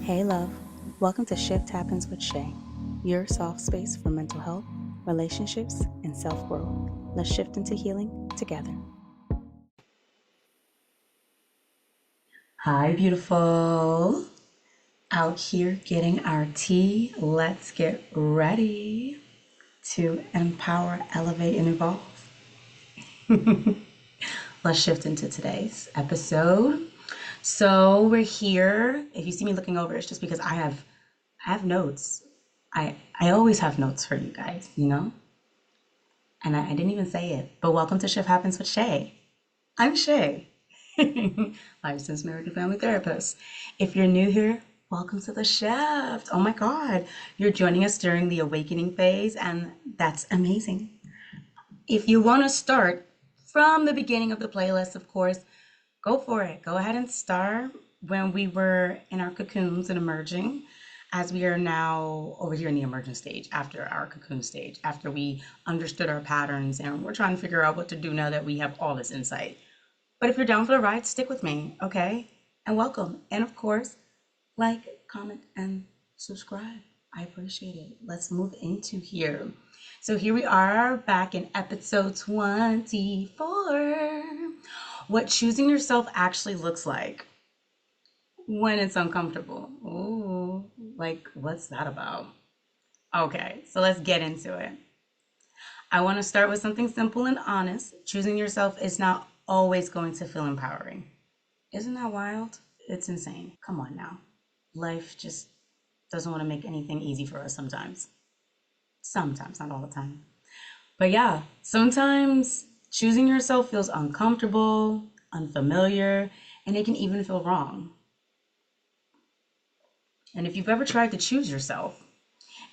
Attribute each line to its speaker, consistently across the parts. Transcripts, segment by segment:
Speaker 1: Hey love, welcome to Shift Happens with Shay, your soft space for mental health, relationships, and self-growth. Let's shift into healing together.
Speaker 2: Hi, beautiful. Out here getting our tea. Let's get ready to empower, elevate, and evolve. Let's shift into today's episode. So we're here. If you see me looking over, it's just because I have notes. I always have notes for you guys, And I didn't even say it. But welcome to Shift Happens with Shay. I'm Shay, licensed marriage and family therapist. If you're new here, welcome to the shift. Oh my God, you're joining us during the awakening phase, and that's amazing. If you want to start from the beginning of the playlist, of course, go for it. Go ahead and start when we were in our cocoons and emerging, as we are now over here in the emergent stage, after our cocoon stage, after we understood our patterns, and we're trying to figure out what to do now that we have all this insight. But if you're down for the ride, stick with me, okay? And welcome. And of course, like, comment, and subscribe. I appreciate it. Let's move into here. So here we are back in episode 24. What choosing yourself actually looks like when it's uncomfortable. Ooh, like, what's that about? Okay, so let's get into it. I want to start with something simple and honest. Choosing yourself is not always going to feel empowering. Isn't that wild? It's insane. Come on now. Life just doesn't want to make anything easy for us sometimes. Sometimes, not all the time. But yeah, sometimes choosing yourself feels uncomfortable, unfamiliar, and it can even feel wrong. And if you've ever tried to choose yourself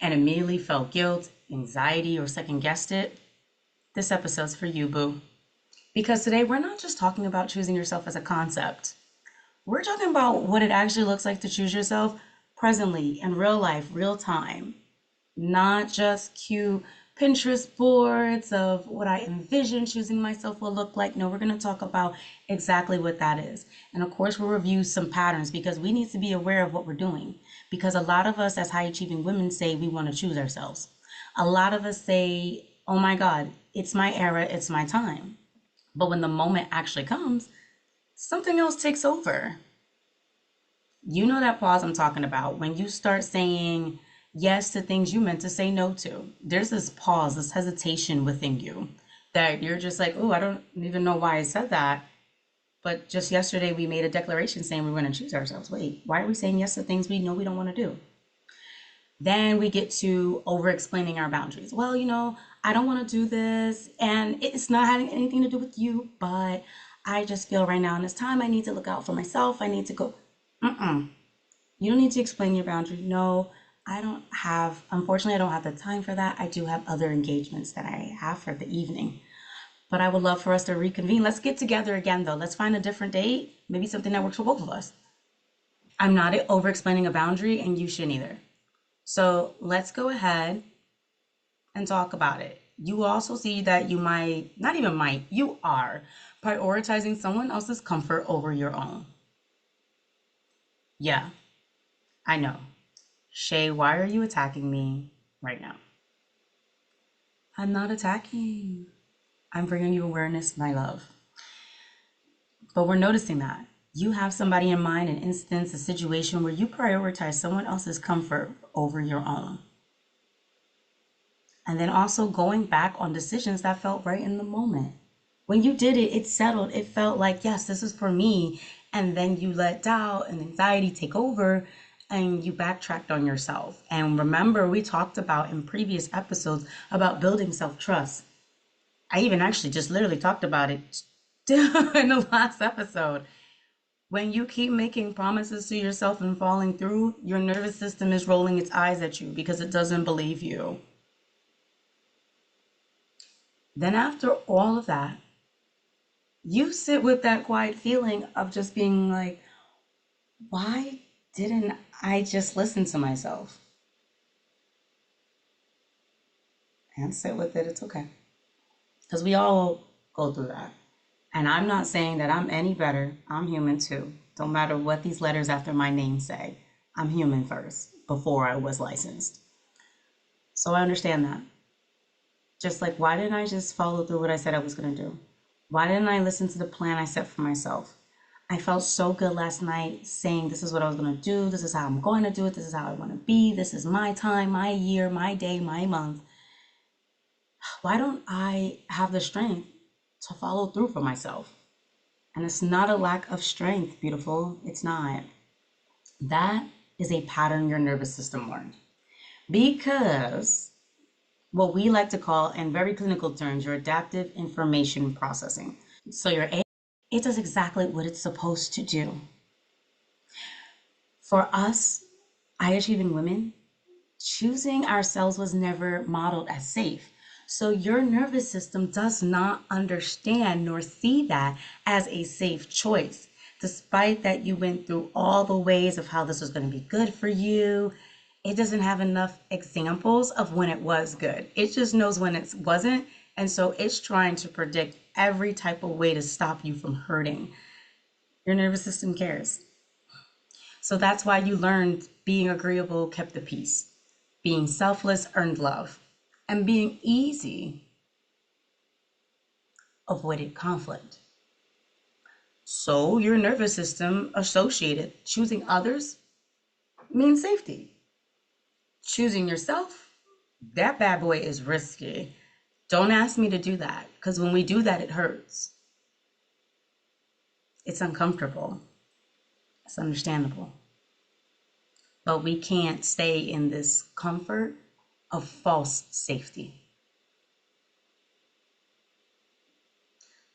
Speaker 2: and immediately felt guilt, anxiety, or second guessed it, this episode's for you, boo. Because today we're not just talking about choosing yourself as a concept. We're talking about what it actually looks like to choose yourself presently in real life, real time. Not just cute Pinterest boards of what I envision choosing myself will look like. No, we're going to talk about exactly what that is. And of course, we'll review some patterns because we need to be aware of what we're doing. Because a lot of us as high achieving women say we want to choose ourselves. A lot of us say, oh my God, it's my era, it's my time. But when the moment actually comes, something else takes over. You know that pause I'm talking about when you start saying yes to things you meant to say no to. There's this pause, this hesitation within you that you're just like, oh, I don't even know why I said that. But just yesterday we made a declaration saying we're going to choose ourselves. Wait, why are we saying yes to things we know we don't want to do? Then we get to over explaining our boundaries. Well, I don't want to do this, and it's not having anything to do with you, but I just feel right now in this time I need to look out for myself. I need to go. You don't need to explain your boundary. No, unfortunately, I don't have the time for that. I do have other engagements that I have for the evening. But I would love for us to reconvene. Let's get together again, though. Let's find a different date, maybe something that works for both of us. I'm not over explaining a boundary, and you shouldn't either. So let's go ahead and talk about it. You also see that you might, not even might, you are prioritizing someone else's comfort over your own. Yeah, I know. Shay, why are you attacking me right now? I'm not attacking. I'm bringing you awareness, my love. But we're noticing that. You have somebody in mind, an instance, a situation where you prioritize someone else's comfort over your own. And then also going back on decisions that felt right in the moment. When you did it, it settled. It felt like, yes, this is for me. And then you let doubt and anxiety take over and you backtracked on yourself. And remember, we talked about in previous episodes about building self-trust. I even actually just literally talked about it in the last episode. When you keep making promises to yourself and falling through, your nervous system is rolling its eyes at you because it doesn't believe you. Then after all of that, you sit with that quiet feeling of just being like, why didn't I just listen to myself? And sit with it, it's okay. Because we all go through that. And I'm not saying that I'm any better. I'm human too. Don't matter what these letters after my name say. I'm human first before I was licensed. So I understand that. Just like, why didn't I just follow through what I said I was going to do? Why didn't I listen to the plan I set for myself? I felt so good last night saying, this is what I was going to do. This is how I'm going to do it. This is how I want to be. This is my time, my year, my day, my month. Why don't I have the strength to follow through for myself? And it's not a lack of strength, beautiful. It's not. That is a pattern your nervous system learned. Because what we like to call, in very clinical terms, your adaptive information processing. So your AI, it does exactly what it's supposed to do. For us, high achieving women, choosing ourselves was never modeled as safe. So your nervous system does not understand nor see that as a safe choice. Despite that you went through all the ways of how this was going to be good for you, it doesn't have enough examples of when it was good. It just knows when it wasn't. And so it's trying to predict every type of way to stop you from hurting. Your nervous system cares. So that's why you learned being agreeable kept the peace, being selfless earned love, and being easy avoided conflict. So your nervous system associated choosing others means safety. Choosing yourself, that bad boy is risky. Don't ask me to do that, because when we do that, it hurts. It's uncomfortable. It's understandable. But we can't stay in this comfort of false safety.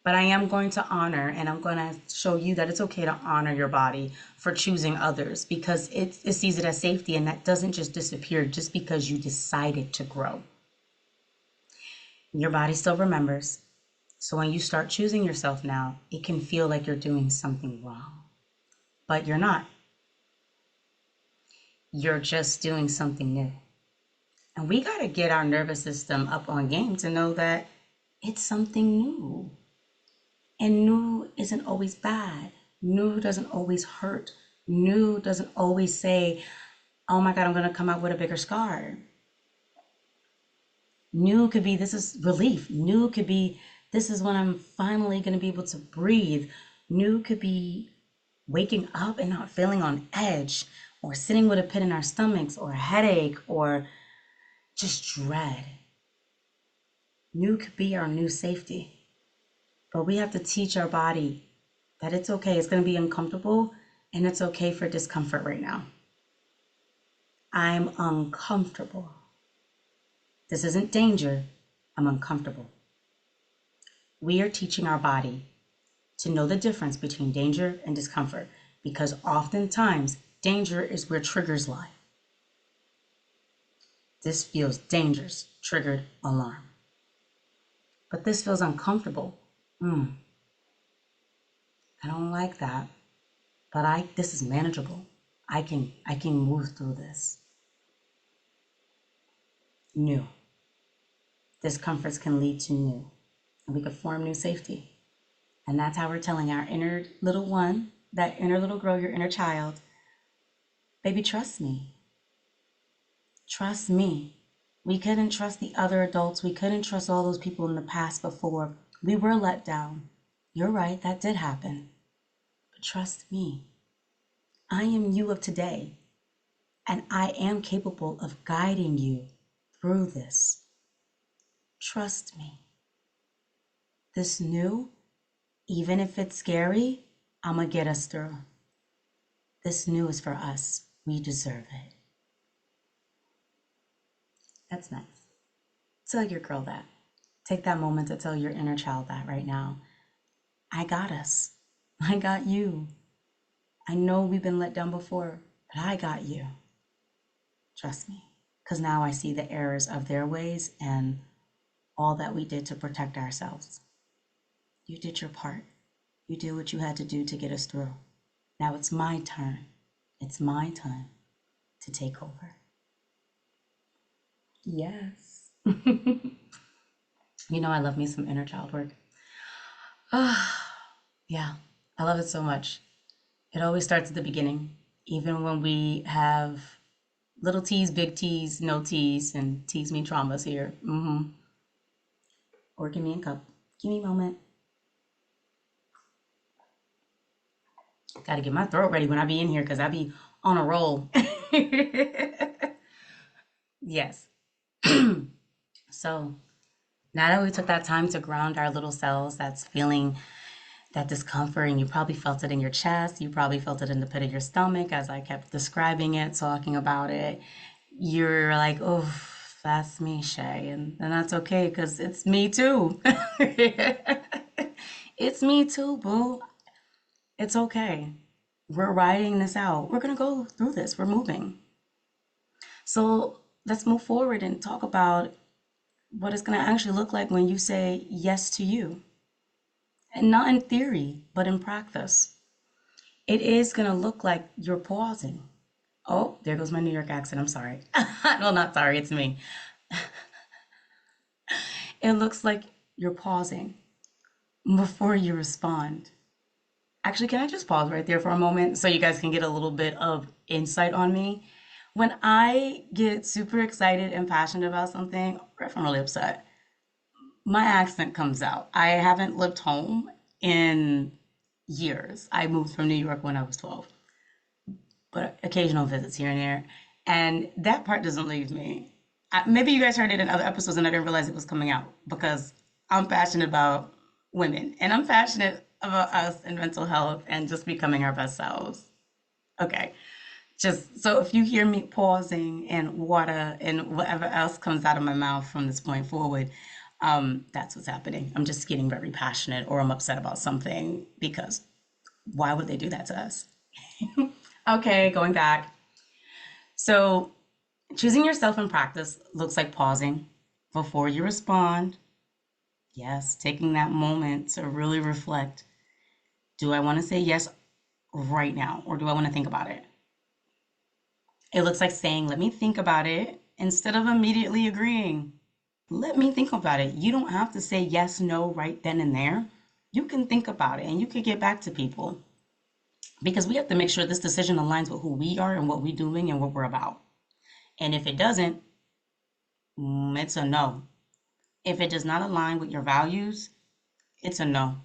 Speaker 2: But I am going to honor, and I'm going to show you that it's okay to honor your body for choosing others, because it sees it as safety, and that doesn't just disappear just because you decided to grow. Your body still remembers. So when you start choosing yourself now, it can feel like you're doing something wrong. But you're not. You're just doing something new. And we got to get our nervous system up on game to know that it's something new. And new isn't always bad. New doesn't always hurt. New doesn't always say, oh my God, I'm going to come out with a bigger scar. New could be, this is relief. New could be, this is when I'm finally going to be able to breathe. New could be waking up and not feeling on edge, or sitting with a pit in our stomachs, or a headache, or just dread. New could be our new safety. But we have to teach our body that it's okay. It's going to be uncomfortable, and it's okay for discomfort right now. I'm uncomfortable. This isn't danger. I'm uncomfortable. We are teaching our body to know the difference between danger and discomfort, because oftentimes danger is where triggers lie. This feels dangerous, triggered alarm. But this feels uncomfortable. I don't like that. But this is manageable. I can move through this. New. Discomforts can lead to new. And we could form new safety. And that's how we're telling our inner little one, that inner little girl, your inner child, baby, trust me. Trust me. We couldn't trust the other adults. We couldn't trust all those people in the past before. We were let down. You're right, that did happen. But trust me. I am you of today, and I am capable of guiding you through this. Trust me. This new, even if it's scary, I'm gonna get us through. This new is for us. We deserve it. That's nice. Tell your girl that. Take that moment to tell your inner child that right now. I got us. I got you. I know we've been let down before, but I got you. Trust me. Because now I see the errors of their ways and all that we did to protect ourselves. You did your part. You did what you had to do to get us through. Now it's my turn. It's my time to take over. Yes. You know, I love me some inner child work. Yeah, I love it so much. It always starts at the beginning. even when we have little T's, big T's, no T's, and T's mean traumas here. Or give me a cup. Give me a moment. Got to get my throat ready when I be in here because I be on a roll. Yes. So now that we took that time to ground our little selves, that's feeling that discomfort, and you probably felt it in your chest, you probably felt it in the pit of your stomach as I kept describing it, talking about it. You're like, oh, that's me, Shay. And that's okay because it's me too. It's me too, boo. It's okay. We're riding this out. We're going to go through this. We're moving. So let's move forward and talk about what it's going to actually look like when you say yes to you. And not in theory, but in practice. It is going to look like you're pausing. Oh, there goes my New York accent. I'm sorry. Well, not sorry, it's me. It looks like you're pausing before you respond. Actually, can I just pause right there for a moment so you guys can get a little bit of insight on me? When I get super excited and passionate about something, or if I'm really upset, my accent comes out. I haven't lived home in years. I moved from New York when I was 12, but occasional visits here and there. And that part doesn't leave me. Maybe you guys heard it in other episodes and I didn't realize it was coming out because I'm passionate about women and I'm passionate about us and mental health and just becoming our best selves. Okay. Just so if you hear me pausing and water and whatever else comes out of my mouth from this point forward, that's what's happening. I'm just getting very passionate or I'm upset about something because why would they do that to us? Okay, going back. So choosing yourself in practice looks like pausing before you respond. Yes, taking that moment to really reflect. Do I want to say yes right now or do I want to think about it? It looks like saying, let me think about it instead of immediately agreeing. Let me think about it. You don't have to say yes, no, right then and there. You can think about it and you can get back to people because we have to make sure this decision aligns with who we are and what we're doing and what we're about. And if it doesn't, it's a no. If it does not align with your values, it's a no.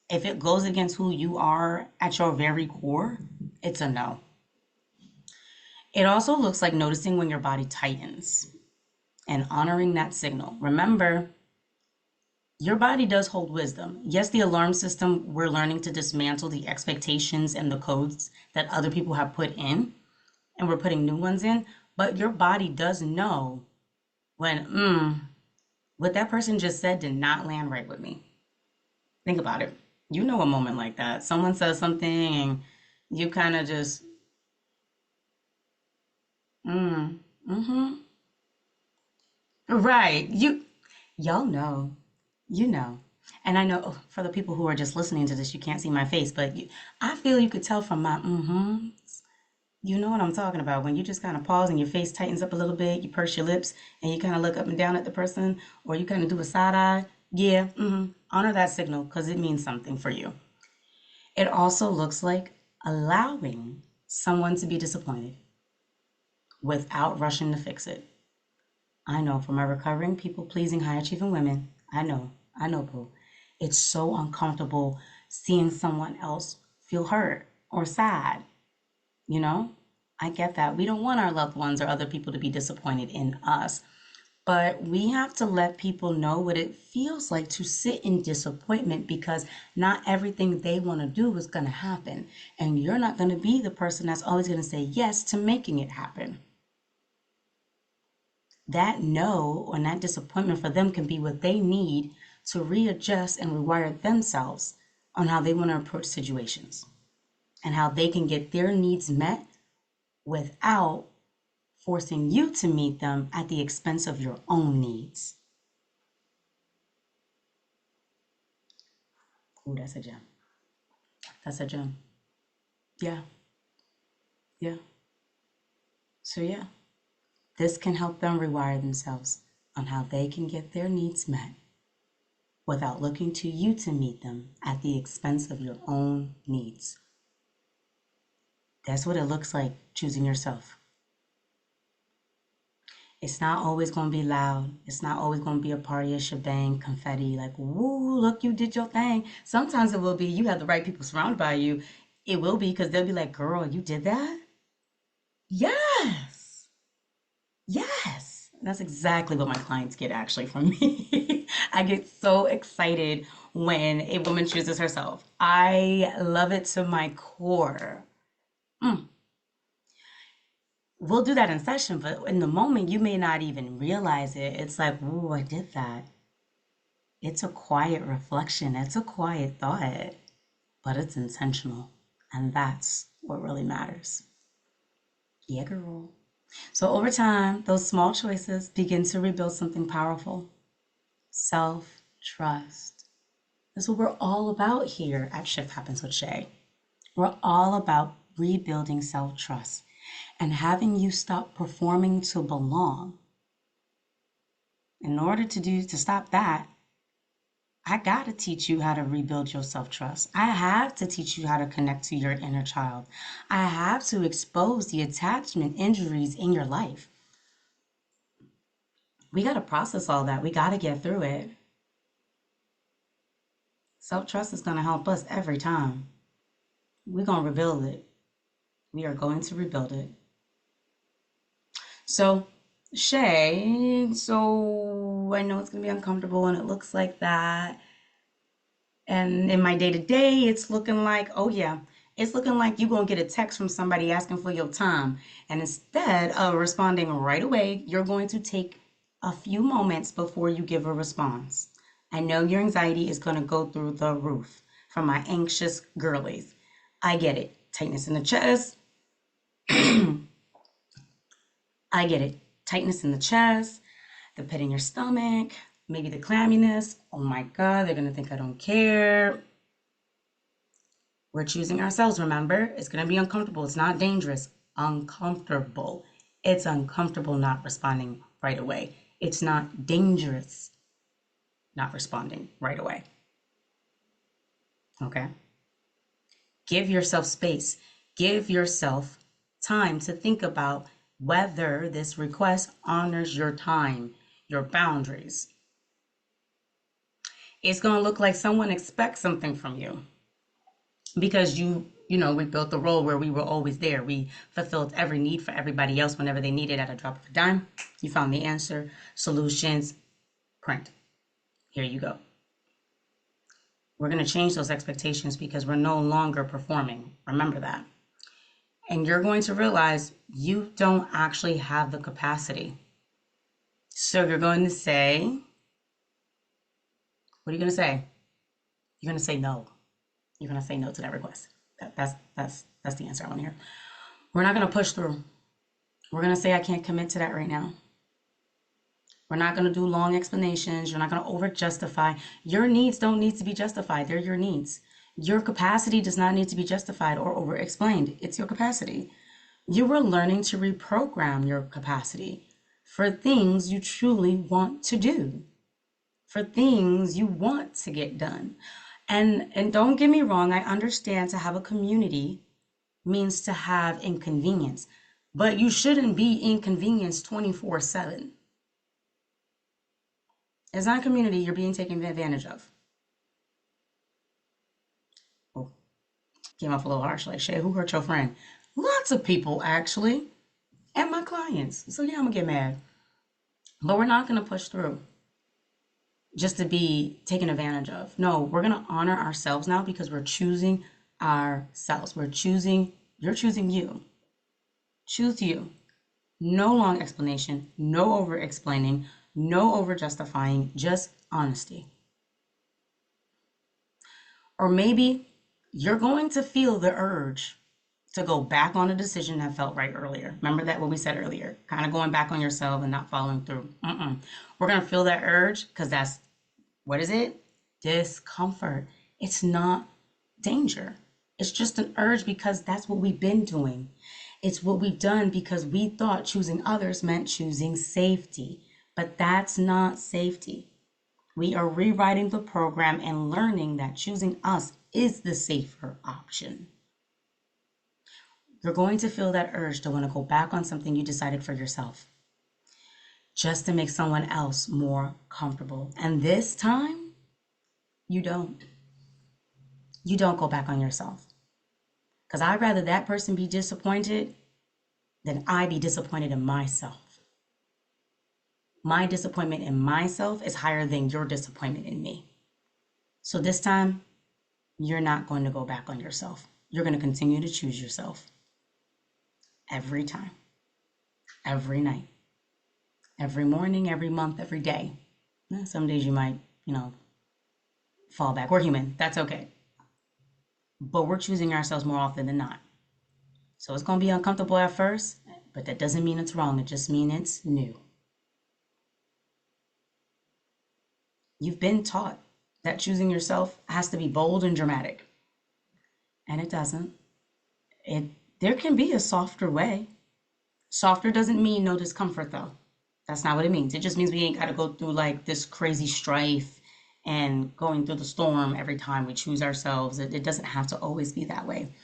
Speaker 2: If it goes against who you are at your very core, it's a no. It also looks like noticing when your body tightens and honoring that signal. Remember, your body does hold wisdom. Yes, the alarm system, we're learning to dismantle the expectations and the codes that other people have put in, and we're putting new ones in. But your body does know when, what that person just said did not land right with me. Think about it. You know a moment like that. Someone says something and you kind of just, mm-hmm. Right. Y'all know. You know. And I know for the people who are just listening to this, you can't see my face, but I feel you could tell from my you know what I'm talking about. When you just kind of pause and your face tightens up a little bit, you purse your lips and you kind of look up and down at the person, or you kind of do a side eye. Yeah, honor that signal because it means something for you. It also looks like allowing someone to be disappointed without rushing to fix it. I know from my recovering people pleasing high achieving women, I know, boo. It's so uncomfortable seeing someone else feel hurt or sad, you know? I get that. We don't want our loved ones or other people to be disappointed in us. But we have to let people know what it feels like to sit in disappointment because not everything they want to do is going to happen. And you're not going to be the person that's always going to say yes to making it happen. That no and that disappointment for them can be what they need to readjust and rewire themselves on how they want to approach situations and how they can get their needs met without forcing you to meet them at the expense of your own needs. Oh, that's a gem. That's a gem. Yeah, yeah. So, yeah, this can help them rewire themselves on how they can get their needs met without looking to you to meet them at the expense of your own needs. That's what it looks like, choosing yourself. It's not always going to be loud. It's not always going to be a party, a shebang, confetti, like, woo, look, you did your thing. Sometimes it will be, you have the right people surrounded by you. It will be because they'll be like, girl, you did that? Yes. Yes. That's exactly what my clients get actually from me. I get so excited when a woman chooses herself. I love it to my core. Mm. We'll do that in session, but in the moment, you may not even realize it. It's like, ooh, I did that. It's a quiet reflection, it's a quiet thought, but it's intentional. And that's what really matters. Yeah, girl. So over time, those small choices begin to rebuild something powerful: self trust. That's what we're all about here at Shift Happens with Shay. We're all about rebuilding self trust and having you stop performing to belong. In order to stop that, I got to teach you how to rebuild your self trust. I have to teach you how to connect to your inner child. I have to expose the attachment injuries in your life. We got to process all that. We got to get through it. Self trust is going to help us every time. We're going to rebuild it. We are going to rebuild it. So, Shay, so I know it's going to be uncomfortable and it looks like that. And in my day to day, it's looking like, oh yeah, it's looking like you're going to get a text from somebody asking for your time. And instead of responding right away, you're going to take a few moments before you give a response. I know your anxiety is going to go through the roof from my anxious girlies. I get it. Tightness in the chest. I get it. Tightness in the chest, the pit in your stomach, maybe the clamminess. Oh my God, they're going to think I don't care. We're choosing ourselves, remember? It's going to be uncomfortable. It's not dangerous. Uncomfortable. It's uncomfortable not responding right away. It's not dangerous not responding right away. Okay? Give yourself space. Give yourself time to think about whether this request honors your time, your boundaries. It's going to look like someone expects something from you because we built the role where we were always there. We fulfilled every need for everybody else whenever they needed at a drop of a dime. You found the answer, solutions, print. Here you go. We're going to change those expectations because we're no longer performing. Remember that. And you're going to realize you don't actually have the capacity. So you're going to say, what are you going to say? You're going to say no. You're going to say no to that request. That's the answer I want to hear. We're not going to push through. We're going to say, I can't commit to that right now. We're not going to do long explanations. You're not going to over justify. Your needs don't need to be justified. They're your needs. Your capacity does not need to be justified or over explained. It's your capacity. You are learning to reprogram your capacity for things you truly want to do, for things you want to get done. And don't get me wrong, I understand to have a community means to have inconvenience, but you shouldn't be inconvenienced 24/7. It's not a community you're being taken advantage of. Oh, came off a little harsh, like, Shay, who hurt your friend? Lots of people, actually, and my clients. So yeah, I'm gonna get mad. But we're not gonna push through just to be taken advantage of. No, we're gonna honor ourselves now because we're choosing ourselves. You're choosing you. Choose you. No long explanation, no over explaining, no over justifying, just honesty. Or maybe you're going to feel the urge to go back on a decision that felt right earlier. Remember that what we said earlier, kind of going back on yourself and not following through. We're going to feel that urge because that's, what is it? Discomfort. It's not danger. It's just an urge because that's what we've been doing. It's what we've done because we thought choosing others meant choosing safety. But that's not safety. We are rewriting the program and learning that choosing us is the safer option. You're going to feel that urge to want to go back on something you decided for yourself just to make someone else more comfortable. And this time, you don't. You don't go back on yourself. Because I'd rather that person be disappointed than I be disappointed in myself. My disappointment in myself is higher than your disappointment in me. So this time, you're not going to go back on yourself. You're going to continue to choose yourself every time, every night, every morning, every month, every day. Some days you might, fall back. We're human. That's okay. But we're choosing ourselves more often than not. So it's going to be uncomfortable at first, but that doesn't mean it's wrong. It just means it's new. You've been taught that choosing yourself has to be bold and dramatic. And it doesn't. There can be a softer way. Softer doesn't mean no discomfort, though. That's not what it means. It just means we ain't got to go through like this crazy strife and going through the storm every time we choose ourselves. It doesn't have to always be that way.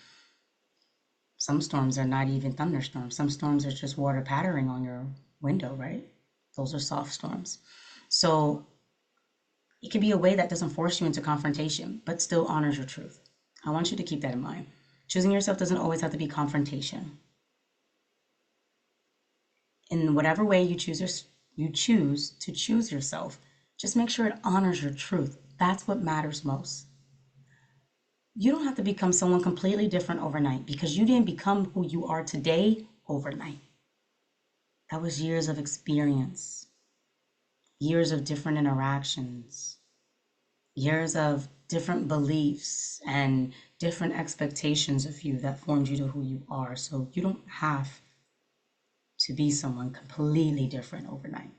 Speaker 2: Some storms are not even thunderstorms. Some storms are just water pattering on your window, right? Those are soft storms. So it can be a way that doesn't force you into confrontation, but still honors your truth. I want you to keep that in mind. Choosing yourself doesn't always have to be confrontation. In whatever way you choose to choose yourself, just make sure it honors your truth. That's what matters most. You don't have to become someone completely different overnight because you didn't become who you are today overnight. That was years of experience, years of different interactions, years of different beliefs and different expectations of you that formed you to who you are. So you don't have to be someone completely different overnight.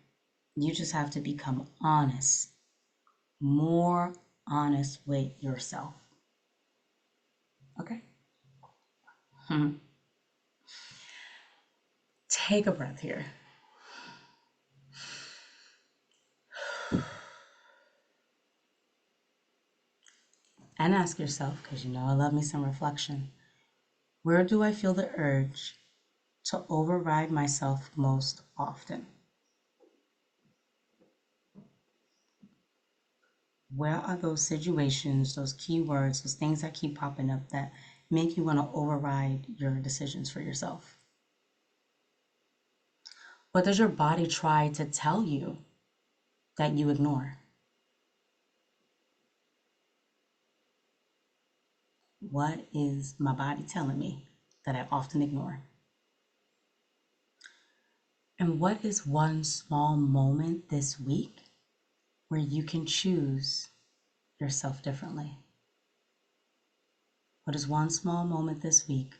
Speaker 2: You just have to become honest, more honest with yourself. Okay? Take a breath here. And ask yourself, because you know I love me some reflection, where do I feel the urge to override myself most often? Where are those situations, those keywords, those things that keep popping up that make you want to override your decisions for yourself? What does your body try to tell you that you ignore? What is my body telling me that I often ignore? And what is one small moment this week where you can choose yourself differently? What is one small moment this week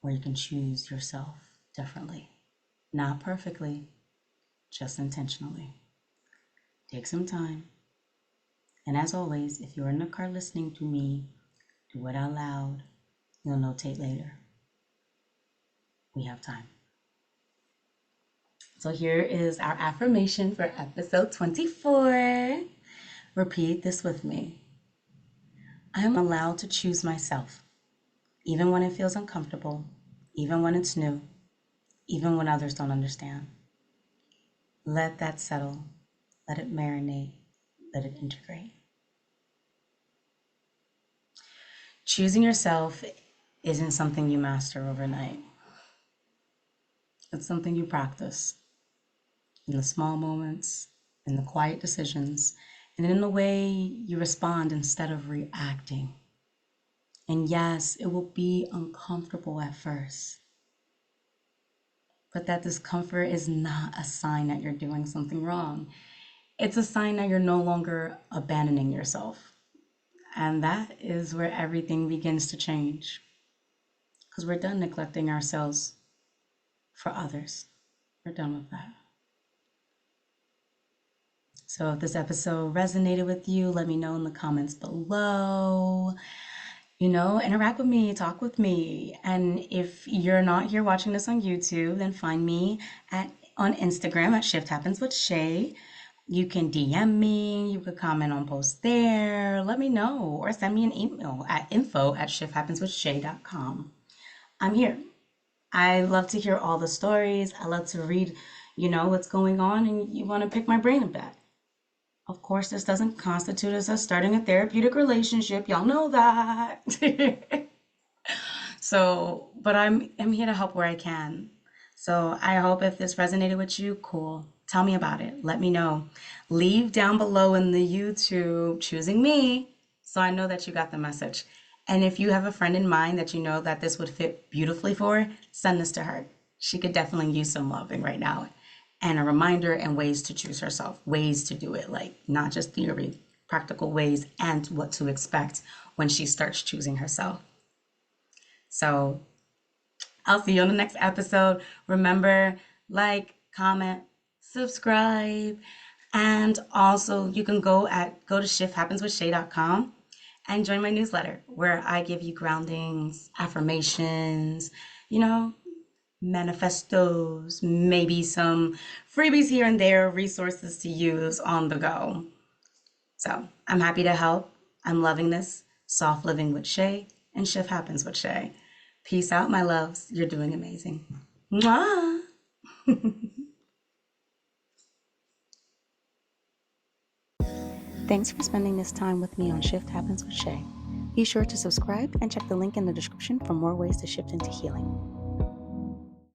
Speaker 2: where you can choose yourself differently? Not perfectly, just intentionally. Take some time. And as always, if you're in the car listening to me, do it out loud. You'll notate later. We have time. So here is our affirmation for episode 24. Repeat this with me. I am allowed to choose myself, even when it feels uncomfortable, even when it's new, even when others don't understand. Let that settle. Let it marinate. Let it integrate. Choosing yourself isn't something you master overnight. It's something you practice in the small moments, in the quiet decisions, and in the way you respond instead of reacting. And yes, it will be uncomfortable at first. But that discomfort is not a sign that you're doing something wrong. It's a sign that you're no longer abandoning yourself. And that is where everything begins to change. Because we're done neglecting ourselves for others. We're done with that. So if this episode resonated with you, let me know in the comments below. Interact with me, talk with me. And if you're not here watching this on YouTube, then find me on Instagram at Shift Happens with Shay. You can DM me, you could comment on posts there, let me know, or send me an email at info@shifthappenswithshay.com. I'm here. I love to hear all the stories. I love to read, what's going on, and you want to pick my brain a bit. Of course, this doesn't constitute as us starting a therapeutic relationship. Y'all know that. So, but I'm here to help where I can. So I hope if this resonated with you, cool. Tell me about it. Let me know. Leave down below in the YouTube choosing me so I know that you got the message. And if you have a friend in mind that you know that this would fit beautifully for, send this to her. She could definitely use some loving right now. And a reminder and ways to choose herself, ways to do it, like not just theory, practical ways and what to expect when she starts choosing herself. So I'll see you on the next episode. Remember, like, comment, subscribe, and also you can go to shifthappenswithshay.com and join my newsletter where I give you groundings, affirmations, you know, manifestos, maybe some freebies here and there, resources to use on the go. So I'm happy to help. I'm loving this. Soft Living with Shay and Shift Happens with Shay. Peace out, my loves. You're doing amazing. Mwah!
Speaker 1: Thanks for spending this time with me on Shift Happens with Shay. Be sure to subscribe and check the link in the description for more ways to shift into healing.